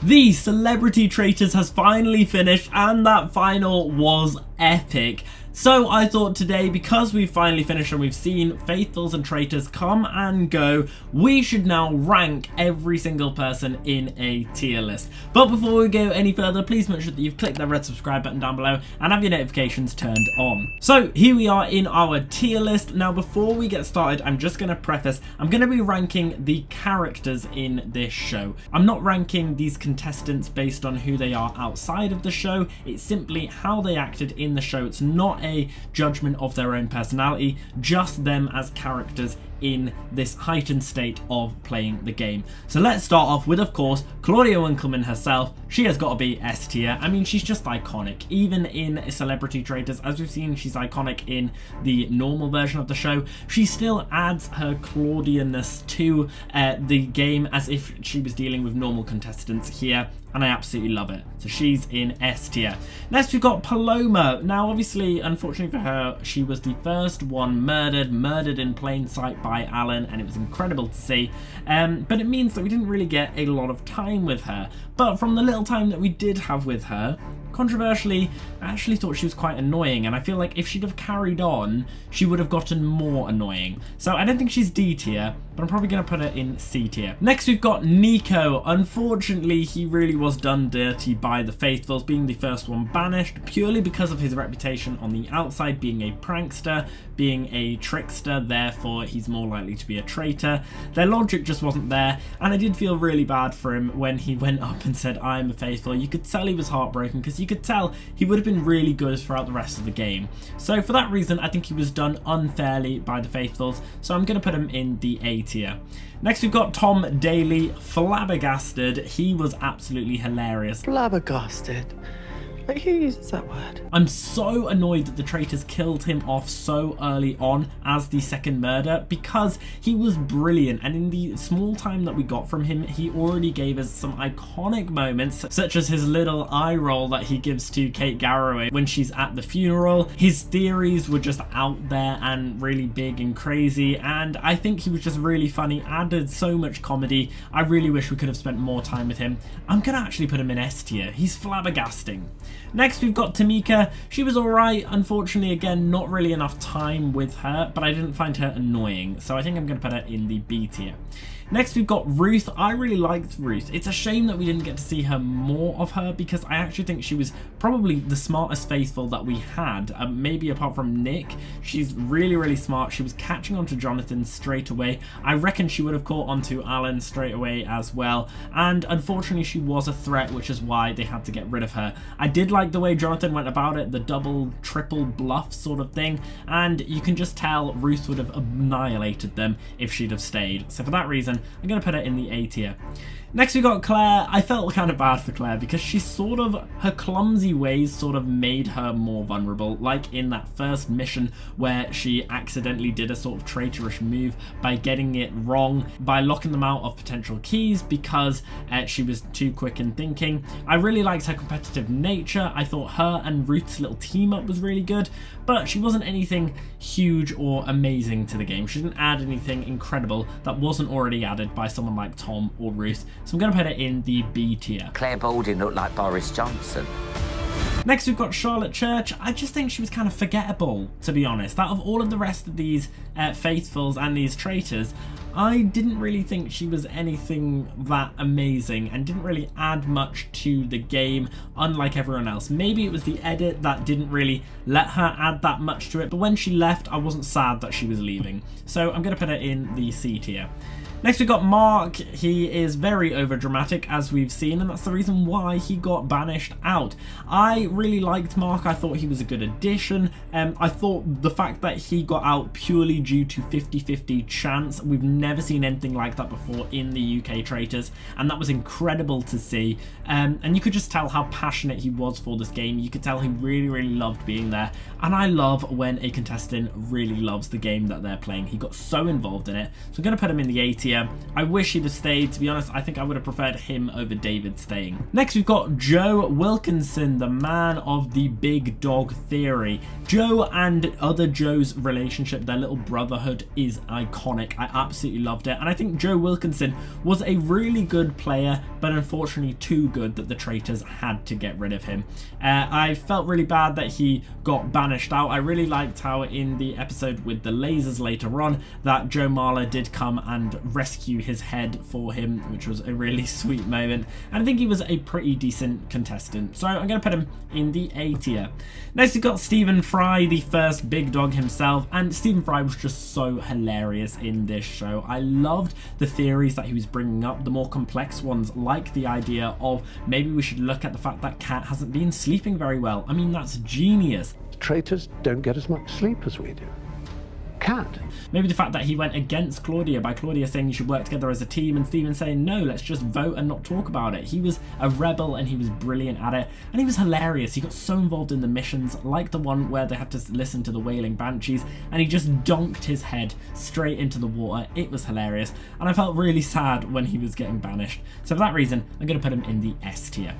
The Celebrity Traitors has finally finished, and that final was epic. So I thought today, because we've finally finished and we've seen Faithfuls and Traitors come and go, we should now rank every single person in a tier list. But before we go any further, please make sure that you've clicked that red subscribe button down below and have your notifications turned on. So here we are in our tier list. Now before we get started, I'm just going to preface, I'm going to be ranking the characters in this show. I'm not ranking these contestants based on who they are outside of the show. It's simply how they acted in the show. It's not a judgment of their own personality, just them as characters in this heightened state of playing the game. So let's start off with, of course, Claudia Winkleman herself. She has got to be S tier. I mean, she's just iconic. Even in Celebrity Traitors, as we've seen, she's iconic in the normal version of the show. She still adds her Claudia-ness to the game as if she was dealing with normal contestants here, and I absolutely love it. So she's in S tier. Next we've got Paloma. Now obviously, unfortunately for her, she was the first one murdered in plain sight by Alan, and it was incredible to see. But it means that we didn't really get a lot of time with her. But from the little time that we did have with her, controversially, I actually thought she was quite annoying, and I feel like if she'd have carried on, she would have gotten more annoying. So I don't think she's D tier, but I'm probably going to put her in C tier. Next we've got Nico. Unfortunately, he really was done dirty by the Faithfuls, being the first one banished purely because of his reputation on the outside, being a prankster, being a trickster, therefore he's more likely to be a traitor. Their logic just wasn't there, and I did feel really bad for him when he went up and said, "I am a Faithful." You could tell he was heartbroken, because you could tell he would have been really good throughout the rest of the game. So for that reason, I think he was done unfairly by the Faithfuls, so I'm going to put him in the A tier. Next we've got Tom Daly, flabbergasted. He was absolutely hilarious. Flabbergasted? Like, who uses that word? I'm so annoyed that the Traitors killed him off so early on as the second murder, because he was brilliant, and in the small time that we got from him, he already gave us some iconic moments, such as his little eye roll that he gives to Kate Garraway when she's at the funeral. His theories were just out there and really big and crazy, and I think he was just really funny, added so much comedy. I really wish we could have spent more time with him. I'm gonna actually put him in S tier. He's flabbergasting. Next we've got Tamika. She was alright. Unfortunately, again, not really enough time with her, but I didn't find her annoying, so I think I'm going to put her in the B tier. Next we've got Ruth. I really liked Ruth. It's a shame that we didn't get to see her more of her, because I actually think she was probably the smartest Faithful that we had, maybe apart from Nick. She's really smart. She was catching on to Jonathan straight away. I reckon she would have caught on to Alan straight away as well, and unfortunately she was a threat, which is why they had to get rid of her. I did like the way Jonathan went about it, the double, triple bluff sort of thing, and you can just tell Ruth would have annihilated them if she'd have stayed. So for that reason, I'm going to put her in the A tier. Next we got Claire. I felt kind of bad for Claire, because she sort of, her clumsy ways sort of made her more vulnerable, like in that first mission where she accidentally did a sort of traitorish move by getting it wrong, by locking them out of potential keys because she was too quick in thinking. I really liked her competitive nature. I thought her and Ruth's little team up was really good, but she wasn't anything huge or amazing to the game. She didn't add anything incredible that wasn't already added by someone like Tom or Ruth. So I'm going to put it in the B tier. Claire Balding looked like Boris Johnson. Next we've got Charlotte Church. I just think she was kind of forgettable, to be honest. Out of all of the rest of these Faithfuls and these Traitors, I didn't really think she was anything that amazing and didn't really add much to the game, unlike everyone else. Maybe it was the edit that didn't really let her add that much to it, but when she left, I wasn't sad that she was leaving. So I'm going to put her in the C tier. Next we've got Mark. He is very overdramatic, as we've seen, and that's the reason why he got banished out. I really liked Mark. I thought he was a good addition. I thought the fact that he got out purely due to 50-50 chance, we've never seen anything like that before in the UK Traitors, and that was incredible to see. And you could just tell how passionate he was for this game. You could tell he really loved being there, and I love when a contestant really loves the game that they're playing. He got so involved in it, so I'm going to put him in the A tier. tier. I wish he'd have stayed. To be honest, I think I would have preferred him over David staying. Next, we've got Joe Wilkinson, the man of the big dog theory. Joe and other Joe's relationship, their little brotherhood, is iconic. I absolutely loved it. And I think Joe Wilkinson was a really good player, but unfortunately too good that the Traitors had to get rid of him. I felt really bad that he got banished out. I really liked how in the episode with the lasers later on that Joe Marler did come and rescue his head for him, which was a really sweet moment. And I think he was a pretty decent contestant. So I'm going to put him in the A tier. Next we've got Stephen Fry, the first big dog himself. And Stephen Fry was just so hilarious in this show. I loved the theories that he was bringing up, the more complex ones, like the idea of maybe we should look at the fact that Kat hasn't been sleeping very well. I mean, that's genius. Traitors don't get as much sleep as we do. Cat. Maybe the fact that he went against Claudia by Claudia saying you should work together as a team and Stephen saying no, let's just vote and not talk about it. He was a rebel and he was brilliant at it, and he was hilarious. He got so involved in the missions, like the one where they had to listen to the wailing banshees, and he just donked his head straight into the water. It was hilarious, and I felt really sad when he was getting banished. So for that reason, I'm going to put him in the S tier.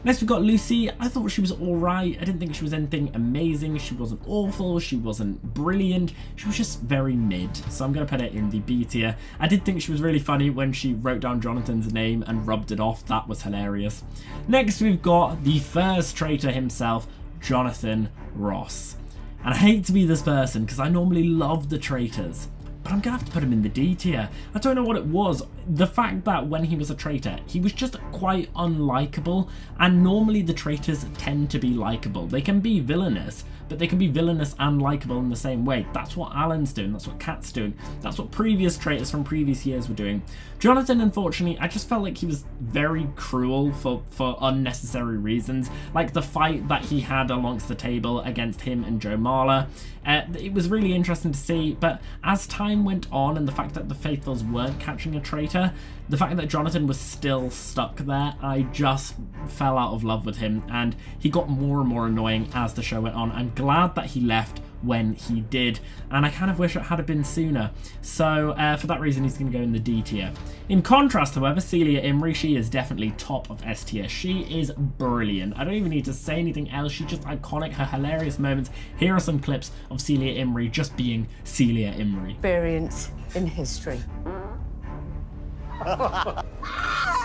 Next we've got Lucy. I thought she was alright. I didn't think she was anything amazing. She wasn't awful. She wasn't brilliant. She was just very mid. So I'm going to put it in the B tier. I did think she was really funny when she wrote down Jonathan's name and rubbed it off. That was hilarious. Next we've got the first traitor himself, Jonathan Ross. And I hate to be this person because I normally love the traitors, but I'm gonna have to put him in the D tier. I don't know what it was. The fact that when he was a traitor, he was just quite unlikable, and normally the traitors tend to be likable. They can be villainous, but they can be villainous and likable in the same way. That's what Alan's doing, that's what Kat's doing, that's what previous traitors from previous years were doing. Jonathan, unfortunately, I just felt like he was very cruel for unnecessary reasons, like the fight that he had amongst the table against him and Joe Marler. It was really interesting to see, but as time went on and the fact that the Faithfuls weren't catching a traitor, the fact that Jonathan was still stuck there, I just fell out of love with him, and he got more and more annoying as the show went on. I'm glad that he left when he did, and I kind of wish it had been sooner. So for that reason, he's going to go in the D tier. In contrast, however, Celia Imrie, she is definitely top of S tier. She is brilliant. I don't even need to say anything else. She's just iconic. Her hilarious moments. Here are some clips of Celia Imrie just being Celia Imrie. Experience in history.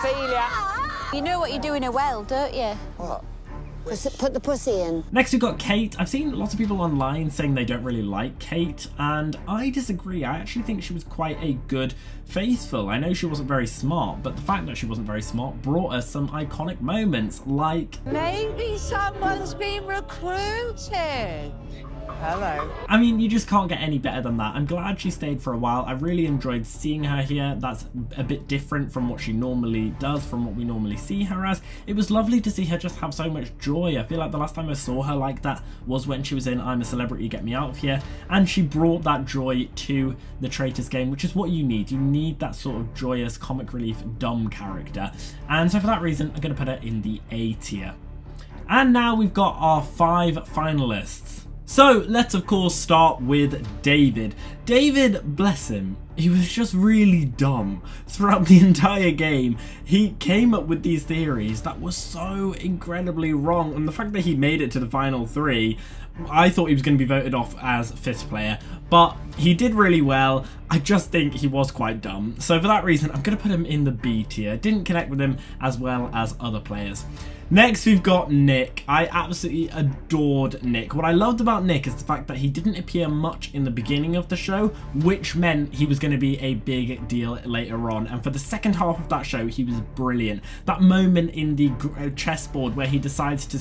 Celia. You know what you're doing well, don't you? What? Put the pussy in. Next we've got Kate. I've seen lots of people online saying they don't really like Kate, and I disagree. I actually think she was quite a good faithful. I know she wasn't very smart, but the fact that she wasn't very smart brought us some iconic moments, like Maybe someone's been recruited. Hello. I mean, you just can't get any better than that. I'm glad she stayed for a while. I really enjoyed seeing her here. That's a bit different from what she normally does, from what we normally see her as. It was lovely to see her just have so much joy. I feel like the last time I saw her like that was when she was in I'm a Celebrity, Get Me Out of Here, and she brought that joy to the Traitors game, which is what you need. You need that sort of joyous, comic relief, dumb character. And so for that reason, I'm going to put her in the A tier. And now we've got our 5 finalists. So let's of course start with David. David, bless him, he was just really dumb throughout the entire game. He came up with these theories that were so incredibly wrong, and the fact that he made it to the final 3, I thought he was going to be voted off as 5th player, but he did really well. I just think he was quite dumb. So for that reason, I'm going to put him in the B tier. Didn't connect with him as well as other players. Next, we've got Nick. I absolutely adored Nick. What I loved about Nick is the fact that he didn't appear much in the beginning of the show, which meant he was going to be a big deal later on. And for the second half of that show, he was brilliant. That moment in the chessboard where he decides to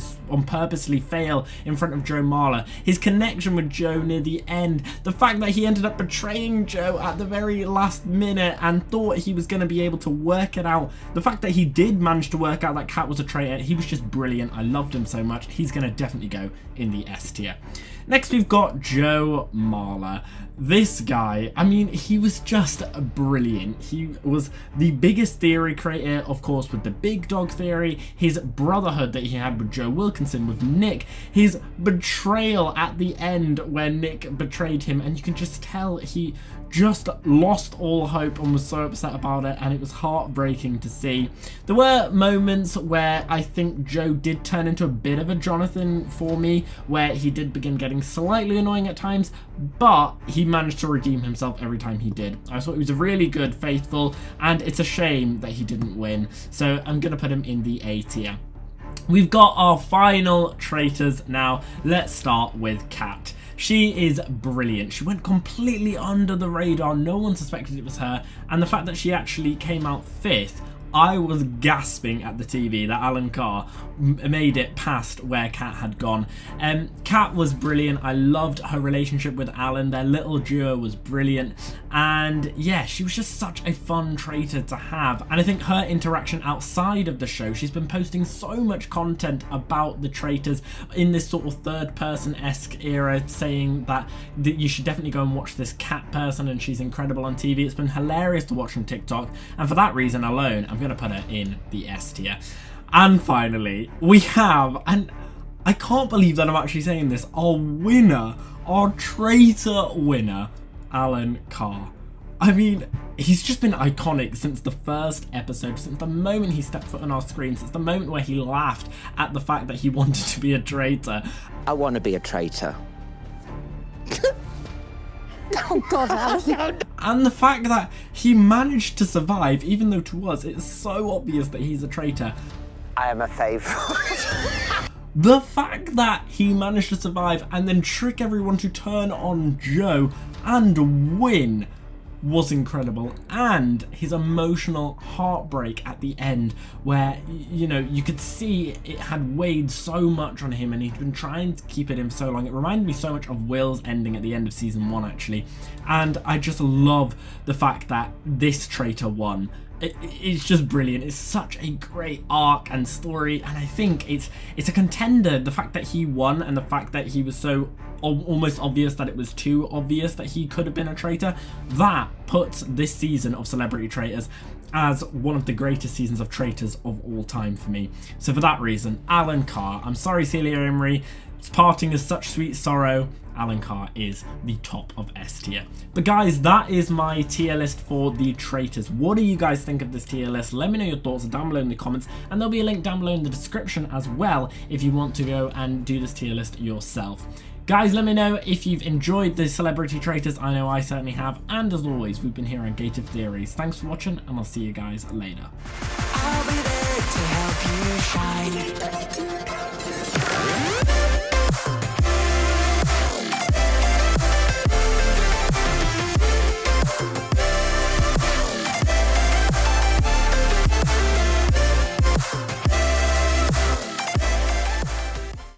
purposely fail in front of Joe Marler, his connection with Joe near the end, the fact that he ended up betraying Joe at the very last minute and thought he was going to be able to work it out, the fact that he did manage to work out that Kat was a traitor, he was just brilliant. I loved him so much. He's going to definitely go in the S tier. Next, we've got Joe Marler. this guy, I mean, he was just brilliant. He was the biggest theory creator, of course, with the big dog theory, his brotherhood that he had with Joe Wilkinson, with Nick, his betrayal at the end when Nick betrayed him, and you can just tell he just lost all hope and was so upset about it, and it was heartbreaking to see. There were moments where I think Joe did turn into a bit of a Jonathan for me, where he did begin getting slightly annoying at times, but he managed to redeem himself every time he did. I thought he was a really good faithful, and it's a shame that he didn't win, so I'm gonna put him in the A tier. We've got our final traitors now. Let's start with Kat. She is brilliant. She went completely under the radar. No one suspected it was her. And the fact that she actually came out 5th, I was gasping at the TV that Alan Carr made it past where Kat had gone. Kat was brilliant. I loved her relationship with Alan. Their little duo was brilliant. And yeah, she was just such a fun traitor to have. And I think her interaction outside of the show, she's been posting so much content about the traitors in this sort of third-person-esque era, saying that you should definitely go and watch this Kat person and she's incredible on TV. It's been hilarious to watch on TikTok. And for that reason alone, I'm going to put her in the S tier. And finally, we have, and I can't believe that I'm actually saying this, our winner, our traitor winner, Alan Carr. I mean, he's just been iconic since the first episode, since the moment he stepped foot on our screen, since the moment where he laughed at the fact that he wanted to be a traitor. I want to be a traitor. Oh God, Alan. And the fact that he managed to survive, even though to us it's so obvious that he's a traitor. I am a favourite. The fact that he managed to survive and then trick everyone to turn on Joe and win was incredible. And his emotional heartbreak at the end, where, you know, you could see it had weighed so much on him and he'd been trying to keep it in for so long. It reminded me so much of Will's ending at the end of season 1, actually. And I just love the fact that this traitor won. It's just brilliant. It's such a great arc and story, and I think it's a contender. The fact that he won and the fact that he was so almost obvious that it was too obvious that he could have been a traitor, that puts this season of Celebrity Traitors as one of the greatest seasons of traitors of all time for me. So for that reason, Alan Carr. I'm sorry, Celia Imrie. Parting is such sweet sorrow. Alan Carr is the top of S tier. But guys, that is my tier list for the traitors. What do you guys think of this tier list? Let me know your thoughts down below in the comments, and there'll be a link down below in the description as well if you want to go and do this tier list yourself. Guys, let me know if you've enjoyed the Celebrity Traitors. I know I certainly have. And as always, we've been here on Gated Theories. Thanks for watching, and I'll see you guys later. I'll be there to help you shine.